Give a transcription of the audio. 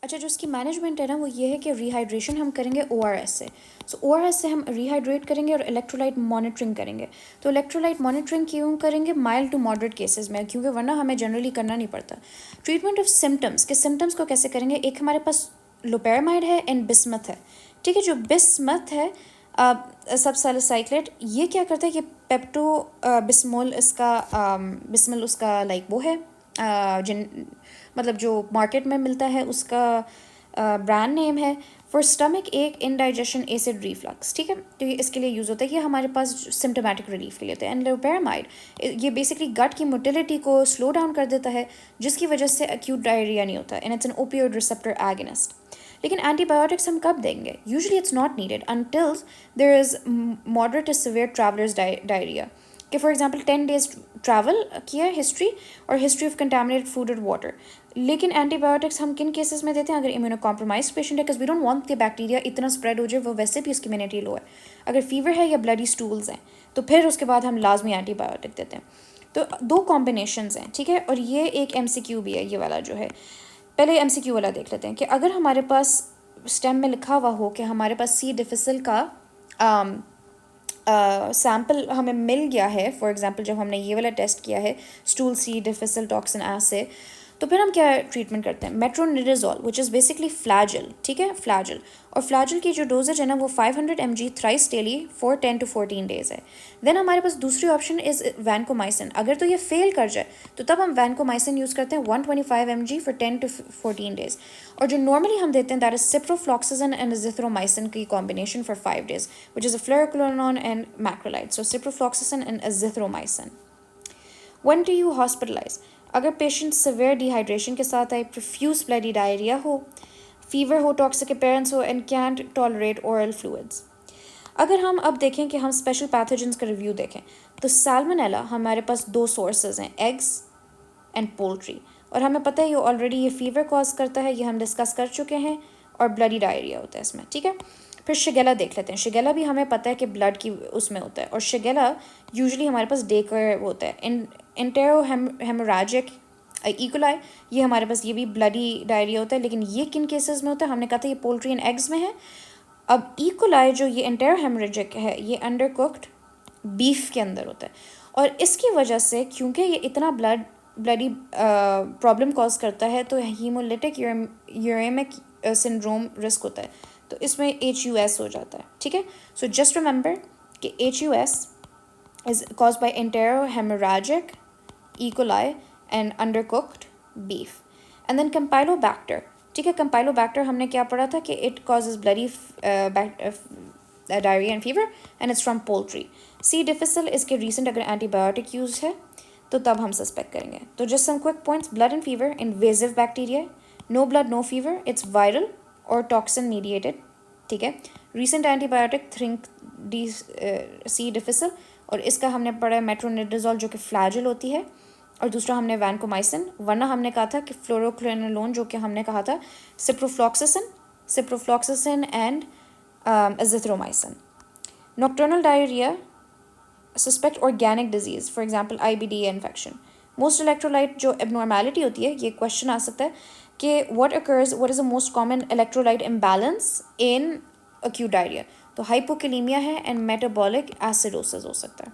अच्छा, जो इसकी मैनेजमेंट है ना वो ये है कि रिहाइड्रेशन हम करेंगे ORS से। सो ORS से हम रिहाइड्रेट करेंगे और इलेक्ट्रोलाइट मॉनिटरिंग करेंगे। तो इलेक्ट्रोलाइट मॉनिटरिंग क्यों करेंगे? माइल्ड टू मॉडरेट केसेस में, क्योंकि वरना हमें जनरली करना नहीं पड़ता। ट्रीटमेंट ऑफ सिम्टम्स के सिम्टम्स को कैसे करेंगे? एक हमारे पास लोपेरामाइड है एंड बिस्मथ है। ठीक है, जो बिस्मथ है सबसैलिसाइक्लेट, ये क्या करता है कि पेप्टो बिस्मोल इसका बिस्मल उसका लाइक वो है जिन मतलब जो मार्केट में मिलता है उसका ब्रांड नेम है। फॉर स्टमक एक इंडाइजेशन एसिड रिफ्लक्स। ठीक है, तो ये इसके लिए यूज़ होता है कि हमारे पास सिम्टोमेटिक रिलीफ के लिए होता है। एंड लोपेरामाइड ये बेसिकली गट की मोटिलिटी को स्लो डाउन कर देता है, जिसकी वजह से एक्यूट डायरिया नहीं होता। And it's an opioid receptor agonist. लेकिन एंटीबायोटिक्स हम कब देंगे? Usually it's not needed until there is moderate to severe travellers diarrhoea, कि फॉर एग्जांपल 10 डेज ट्रैवल किया हिस्ट्री और हिस्ट्री ऑफ कंटामिनेटेड फूड और वाटर। लेकिन एंटीबायोटिक्स हम किन केसेस में देते हैं? अगर इम्यूनो कॉम्प्रोमाइज पेशेंट है, because we don't want the bacteria इतना स्प्रेड हो जाए, वो वैसे भी उसकी इम्यूनिटी लो है। अगर फीवर है या ब्लडी स्टूल्स हैं तो फिर उसके बाद हम लाजमी एंटीबायोटिक देते हैं। तो दो कॉम्बिनेशंस हैं, ठीक है। और ये एक MCQ भी है, ये वाला जो है। पहले MCQ वाला देख लेते हैं कि अगर हमारे पास स्टेम में लिखा हुआ हो कि हमारे पास सी डिफिसिल का सैम्पल हमें मिल गया है, फॉर एग्जांपल जब हमने ये वाला टेस्ट किया है स्टूल सी डिफिसिल टॉक्सिन एस से, तो फिर हम क्या ट्रीटमेंट करते हैं? Metronidazole which is basically Flagyl. ठीक है, फ्लैजिल। और फ्लैजिल की जो डोजेज है ना वो 500 mg thrice daily for 10 to 14 days है। देन हमारे पास दूसरी ऑप्शन इज़ वैनकोमाइसिन। अगर तो ये फेल कर जाए तो तब हम वैनकोमाइसिन यूज़ करते हैं 125 mg फॉर 10 to 14 डेज। और जो नॉर्मली हम देते हैं that is ciprofloxacin and azithromycin की combination for 5 days which is a fluoroquinolone and macrolide. So ciprofloxacin and azithromycin. When do you hospitalize? अगर पेशेंट सिवियर डिहाइड्रेशन के साथ आए, प्रोफ्यूज ब्लडी डायरिया हो, फीवर हो, टॉक्सिक अपीयरेंस हो and can't tolerate oral fluids. अगर हम अब देखें कि हम स्पेशल पैथोजेंस का रिव्यू देखें, तो सैल्मोनेला हमारे पास दो सोर्सेज हैं, एग्स एंड पोल्ट्री। और हमें पता है ये ऑलरेडी ये फीवर कॉज करता है, ये हम डिस्कस कर चुके हैं, और ब्लडी डायरिया होता है इसमें। ठीक है, फिर शिगेला देख लेते हैं। शिगेला भी हमें पता है कि ब्लड की उसमें होता है, और शिगेला यूजुअली हमारे पास डेकर होता है। इंटेरो हेमोरेजिक इकोलाई, ये हमारे पास ये भी ब्लडी डायरिया होता है। लेकिन ये किन केसेस में होता है? हमने कहा था ये पोल्ट्री एंड एग्स में है। अब इकोलाई जो ये इंटेरो हेमोरेजिक है, ये अंडर कुक्ड बीफ के अंदर होता है। और इसकी वजह से क्योंकि ये इतना ब्लडी प्रॉब्लम कॉज करता है, तो हीमोलिटिक यूरेमिक सिंड्रोम रिस्क होता है, तो इसमें HUS हो जाता है। ठीक है, सो जस्ट रिमेंबर कि HUS is caused by entero hemorrhagic E coli and undercooked beef. And then campylobacter. ठीक है, कंपाइलोबैक्टर हमने क्या पढ़ा था कि it causes bloody diarrhoea and fever and it's from poultry. C difficile इसके रिसेंट अगर एंटीबायोटिक यूज है तो तब हम सस्पेक्ट करेंगे। तो just some quick points: blood and fever, invasive bacteria, no blood no fever, it's viral और toxin mediated. ठीक है, recent antibiotic think D C difficile, और इसका हमने पढ़ा है मेट्रोनिडाजोल जो कि फ्लैजिल होती है, और दूसरा हमने वैनकोमाइसिन। वरना हमने कहा था कि फ्लोरोक्विनोलोन जो कि हमने कहा था ciprofloxacin and azithromycin. Nocturnal diarrhoea, suspect organic disease, for example IBD infection. Most electrolyte जो एबनॉर्मेलिटी होती है, ये क्वेश्चन आ सकता है कि what is the most common electrolyte imbalance in acute diarrhoea? तो हाइपोकैलेमिया है एंड मेटाबॉलिक एसिडोसिस हो सकता है।